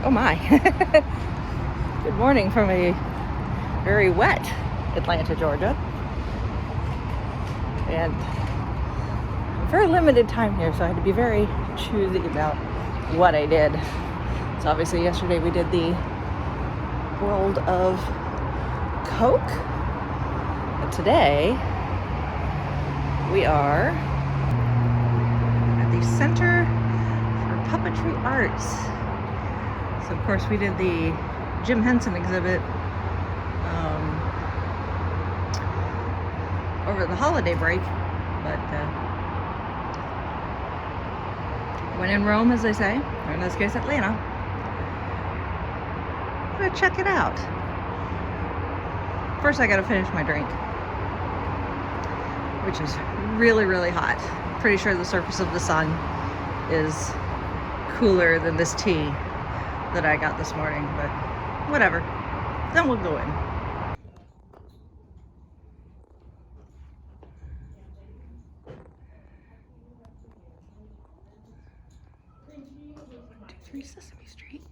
Oh my. Good morning from a very wet Atlanta, Georgia. And a very limited time here, so I had to be very choosy about what I did. So obviously yesterday we did the World of Coke. But today we are at the Center for Puppetry Arts. So of course we did the Jim Henson exhibit over the holiday break, but when in Rome, as they say, or in this case Atlanta, I'm gonna check it out. First I gotta finish my drink, which is really, really hot. Pretty sure the surface of the sun is cooler than this tea that I got this morning, but whatever. Then we'll go in. Three Sesame Street.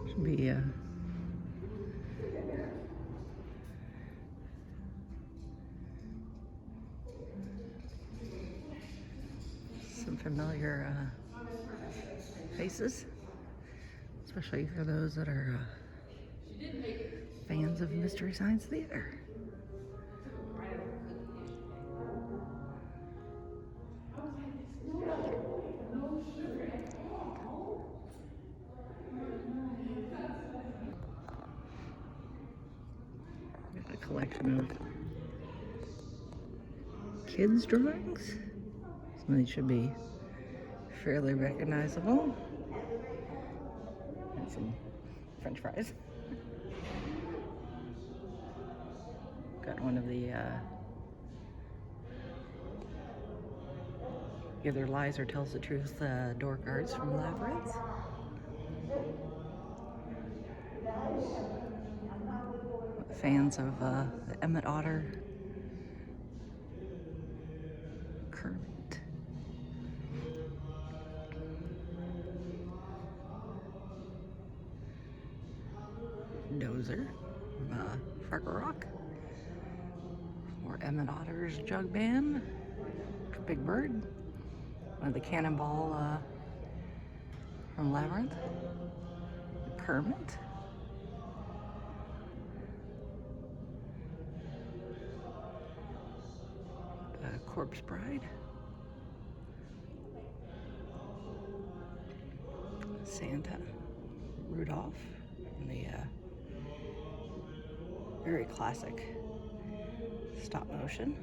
Should be some familiar faces, especially for those that are fans of Mystery Science Theater. A collection of kids' drawings. Some of these should be fairly recognizable. And some French fries. Got one of the either lies or tells the truth door cards from Labyrinth. Fans of the Emmett Otter, Kermit, Dozer, Fargo Rock, or Emmett Otter's Jug Band, Big Bird, one of the Cannonball from Labyrinth, Kermit. Corpse Bride, Santa, Rudolph, and the very classic stop motion.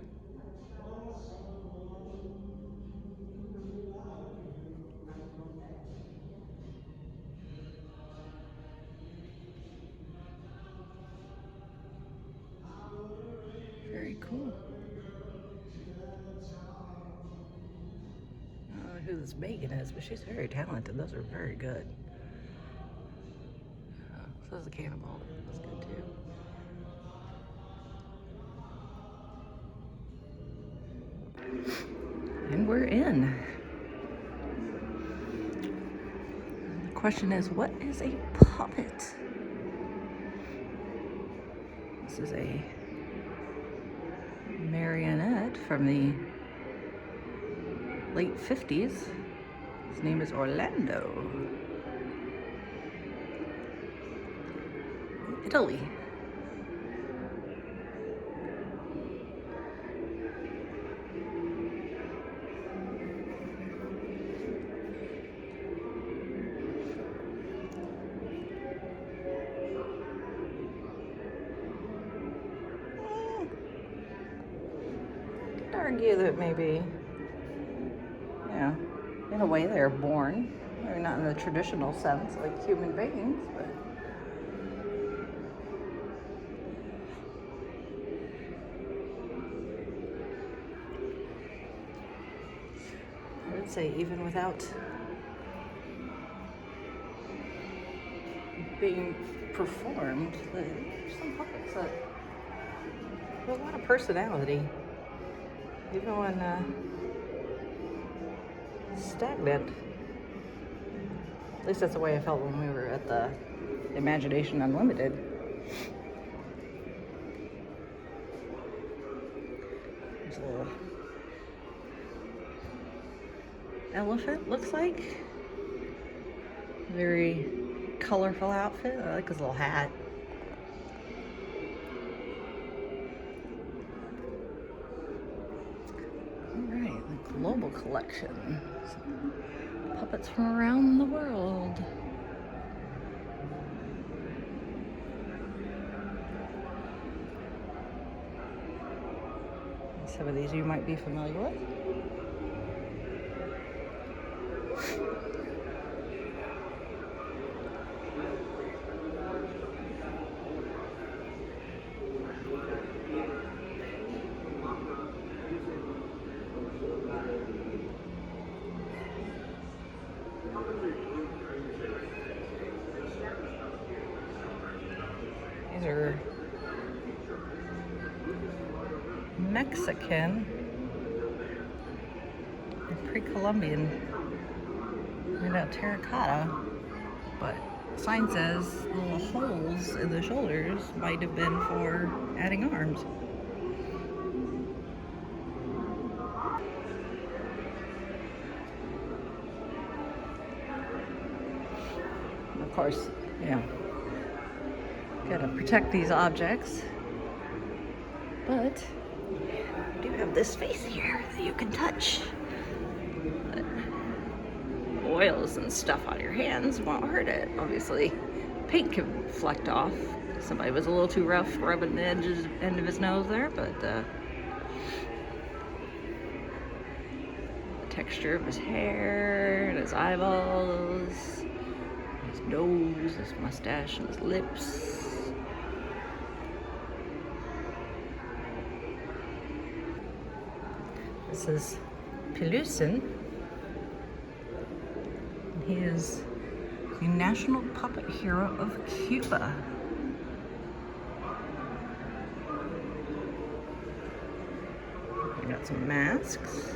Very cool. I don't know who this Megan is, but she's very talented. Those are very good. So is the Cannonball. That's good too. And we're in. The question is, what is a puppet? This is a marionette from the late 50s. His name is Orlando. Italy. I'd argue that maybe, in a way they're born. Maybe not in the traditional sense like human beings, but I would say even without being performed, there's some puppets that have a lot of personality. Even when stagnant. At least that's the way I felt when we were at the Imagination Unlimited. There's a little elephant, looks like. Very colorful outfit. I like his little hat. Alright, the global collection. Puppets from around the world. Some of these you might be familiar with. These are Mexican, pre-Columbian, made out of terracotta, but the sign says little holes in the shoulders might have been for adding arms. Of course, yeah, gotta protect these objects, but you do have this face here that you can touch. But oils and stuff on your hands won't hurt it. Obviously, paint can fleck off. Somebody was a little too rough rubbing the end of his nose there, but the texture of his hair and his eyeballs, his nose, his mustache, and his lips. This is Pelusin. He is the national puppet hero of Cuba. We got some masks.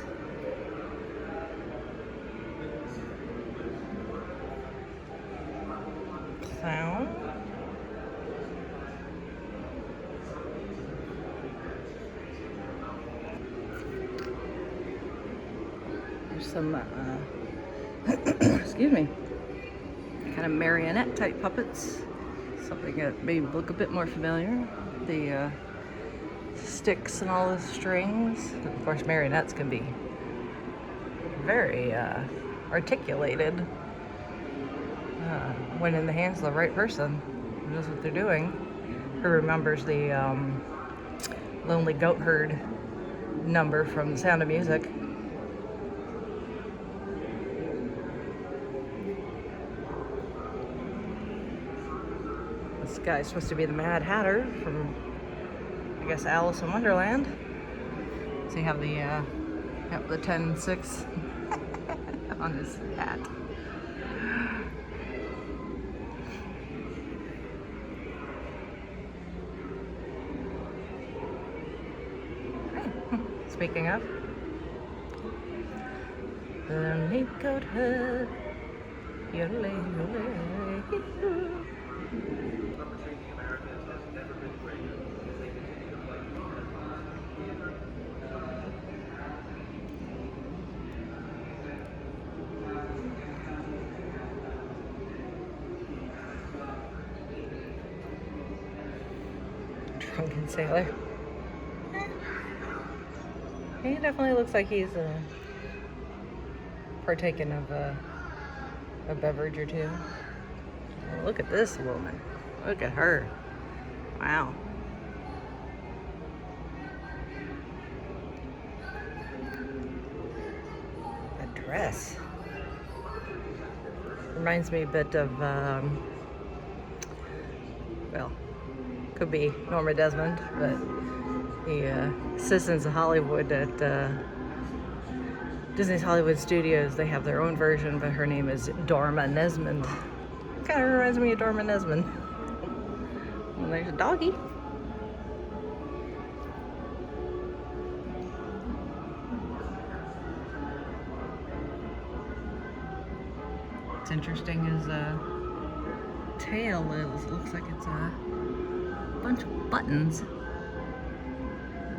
Clown. There's some, excuse me, kind of marionette type puppets. Something that may look a bit more familiar. The sticks and all the strings. Of course, marionettes can be very articulated when in the hands of the right person who knows what they're doing, who remembers the Lonely Goat Herd number from The Sound of Music. This guy's supposed to be the Mad Hatter from, I guess, Alice in Wonderland. So you have the 10-6 on his hat. Speaking of, the goat herd, Drunken sailor. He definitely looks like he's partaken of a beverage or two. Oh, look at this woman. Look at her. Wow. That dress. Reminds me a bit of, well, could be Norma Desmond, but the Citizens of Hollywood at Disney's Hollywood Studios, they have their own version, but her name is Dorma Nesmond. Kind of reminds me of Dorma Nesmond. And there's a doggy. interesting is tail is. It looks like it's a bunch of buttons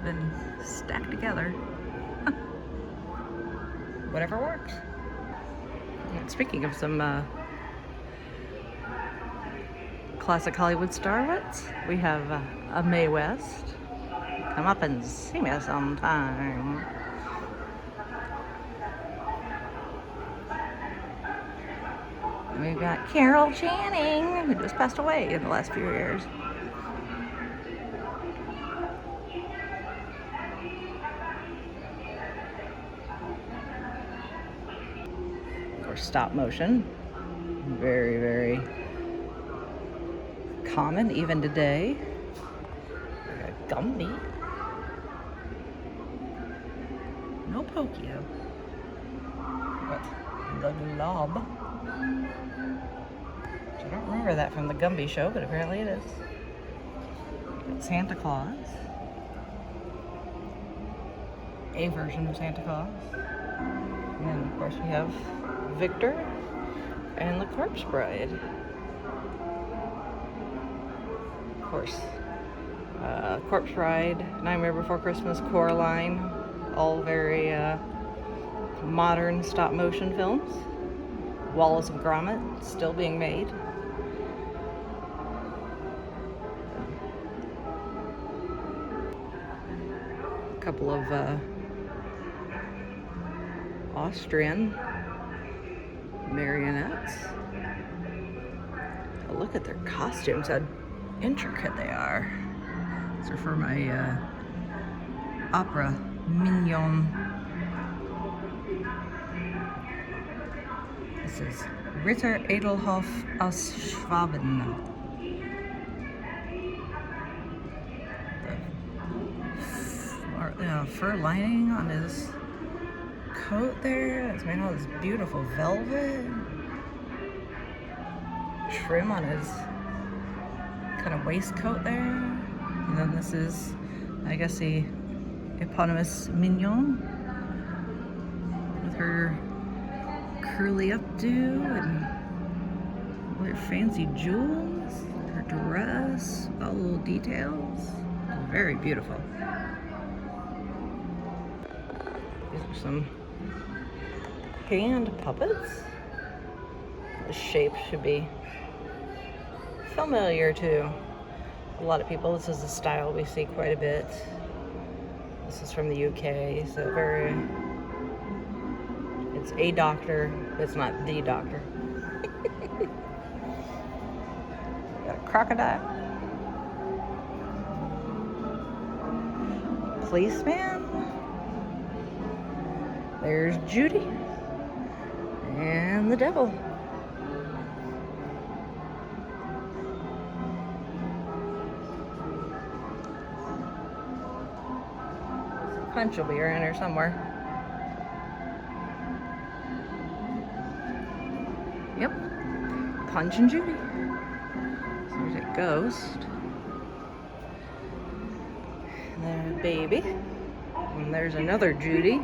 been stacked together. Whatever works. And speaking of some classic Hollywood starlets, we have a Mae West. Come up and see me sometime. We've got Carol Channing, who just passed away in the last few years. Of course, stop motion. Very, very common even today. We got Gumby. No Pokio. But the Glob. I don't remember that from the Gumby show, but apparently it is. Santa Claus. A version of Santa Claus. And then, of course, we have Victor and the Corpse Bride. Of course, Corpse Bride, Nightmare Before Christmas, Coraline, all very modern stop-motion films. Wallace and Gromit, still being made. A couple of Austrian marionettes. Oh, look at their costumes, how intricate they are. These are for my opera mignon. This is Ritter Edelhoff aus Schwaben. The fur lining on his coat there. It's made out of this beautiful velvet. Trim on his kind of waistcoat there. And then this is, I guess, the eponymous Mignon with her curly updo and all her fancy jewels, her dress, all the little details. Very beautiful. These are some hand puppets. The shape should be familiar to a lot of people. This is a style we see quite a bit. This is from the UK, so it's a doctor, but it's not the doctor. Got a crocodile. Policeman. There's Judy. And the devil. Punch will be around here somewhere. Yep. Punch and Judy. So there's a ghost. And there's a baby. And there's another Judy.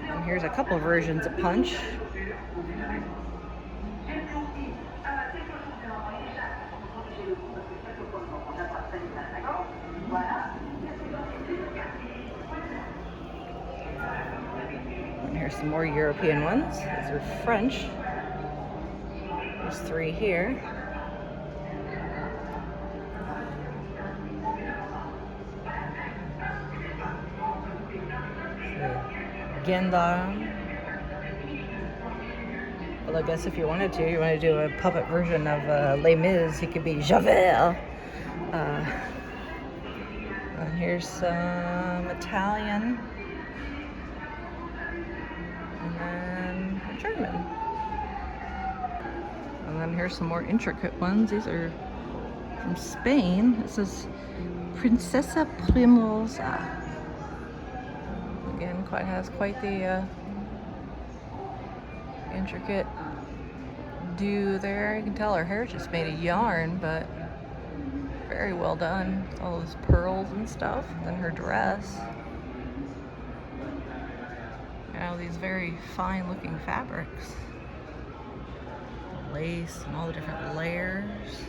And here's a couple versions of Punch. And here's some more European ones. These are French. There's 3 here. Gendarme. Well, I guess if you want to do a puppet version of Les Mis, he could be Javert. Here's some Italian. And then a German. And then here's some more intricate ones. These are from Spain. This is Princesa Primorosa. Again, has quite the intricate do there. You can tell her hair's just made of yarn, but very well done. All those pearls and stuff. Then her dress. all these very fine looking fabrics. Lace and all the different layers.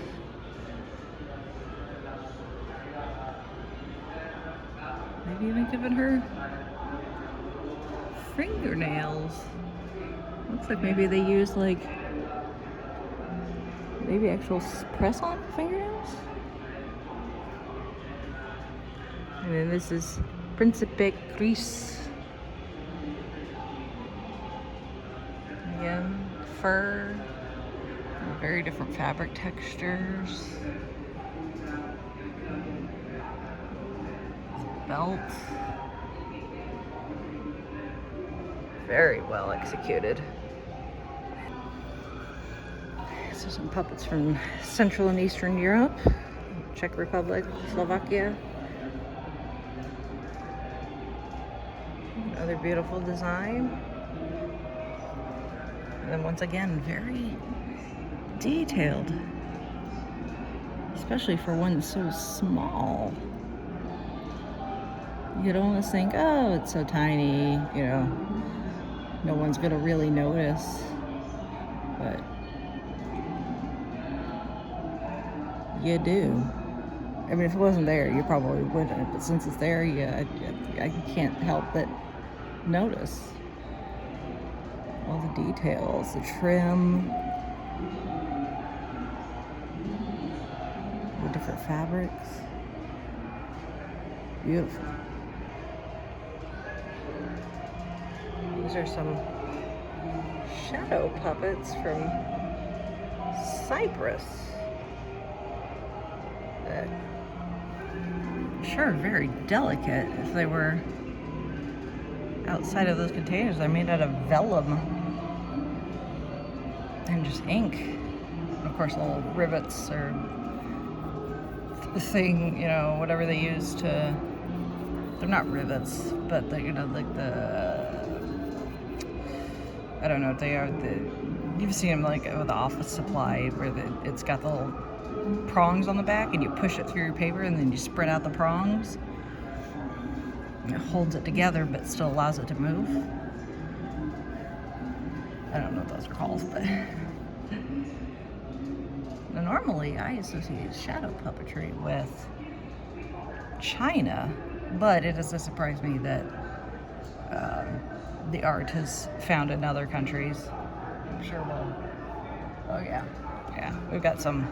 Maybe even giving her fingernails. Looks like maybe they use like maybe actual press-on fingernails. And then this is Principe Gris. Again, fur. Very different fabric textures. Belt. Very well executed. So some puppets from Central and Eastern Europe, Czech Republic, Slovakia. Another beautiful design. And then once again, very detailed, especially for one so small. You'd almost think, oh, it's so tiny, you know, no one's gonna really notice, but you do. I mean, if it wasn't there, you probably wouldn't, but since it's there, I can't help but notice all the details, the trim, the different fabrics. Beautiful. These are some shadow puppets from Cyprus. That sure very delicate. If they were outside of those containers, they're made out of vellum and just ink. And of course, little rivets or the thing, you know, whatever they use to. They're not rivets, but they, you know, like the. I don't know what they are. You've seen them like with the office supply where it's got the little prongs on the back and you push it through your paper and then you spread out the prongs. It holds it together but still allows it to move. I don't know what those are called, but now, normally I associate shadow puppetry with China, but it doesn't surprise me that the art is found in other countries. I'm sure we'll. Oh yeah, we've got some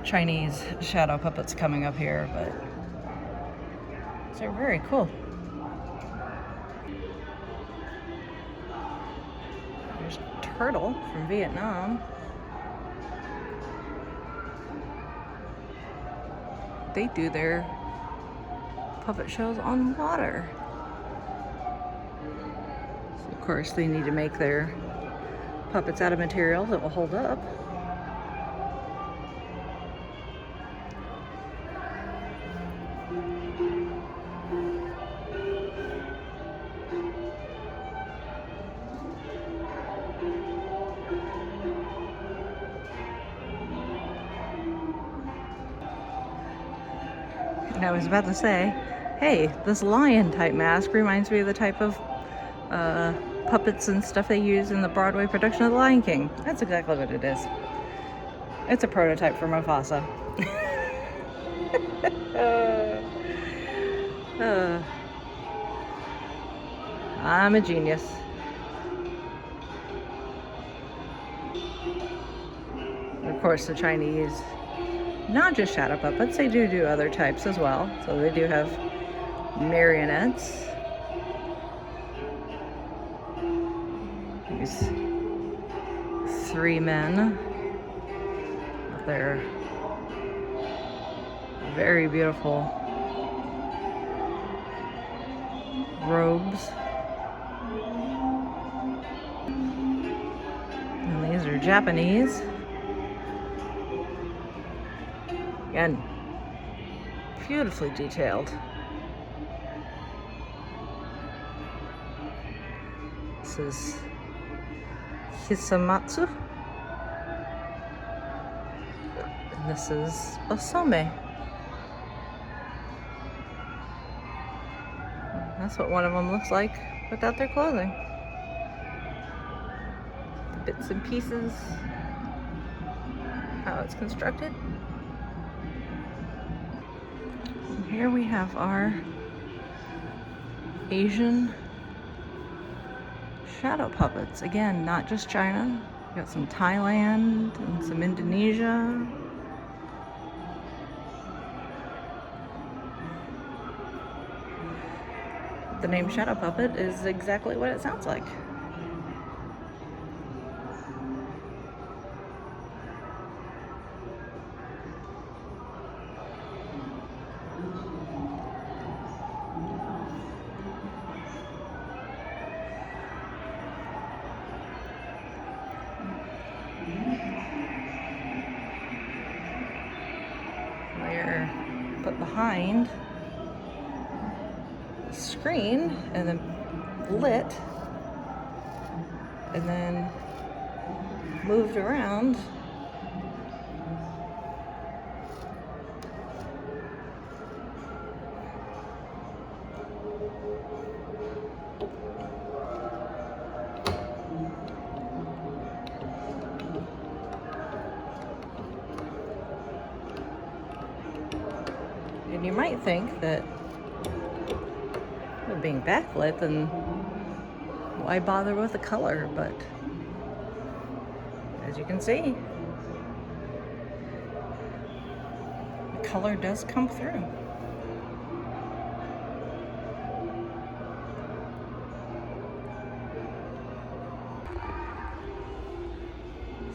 Chinese shadow puppets coming up here, but they're very cool. There's a turtle from Vietnam. They do their puppet shows on water. So of course they need to make their puppets out of material that will hold up. And I was about to say, hey, this lion type mask reminds me of the type of puppets and stuff they use in the Broadway production of The Lion King. That's exactly what it is. It's a prototype for Mufasa. I'm a genius. Of course, the Chinese, not just shadow puppets, they do other types as well. So they do have marionettes. These three men with their very beautiful robes. And these are Japanese. Again, beautifully detailed. This is Hisamatsu. And this is Osome. That's what one of them looks like without their clothing. The bits and pieces, how it's constructed. And here we have our Asian shadow puppets. Again, not just China. We got some Thailand and some Indonesia. The name shadow puppet is exactly what it sounds like. They're put behind the screen and then lit and then moved around. And you might think that, well, being backlit, then why bother with the color? But as you can see, the color does come through.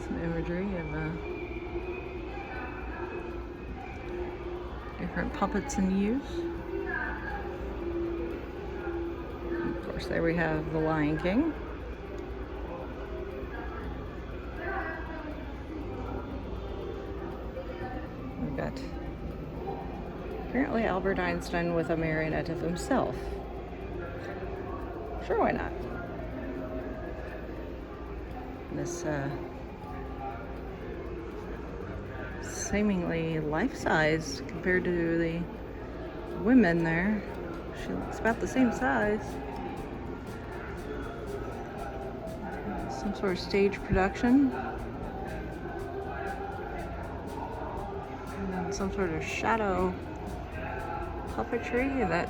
Some imagery of different puppets in use. And of course, there we have the Lion King. We've got apparently Albert Einstein with a marionette of himself. Sure, why not? This seemingly life-size compared to the women there. She looks about the same size. Some sort of stage production. And some sort of shadow puppetry that,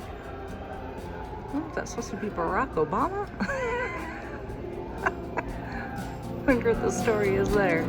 oh, that's supposed to be Barack Obama? I wonder what the story is there.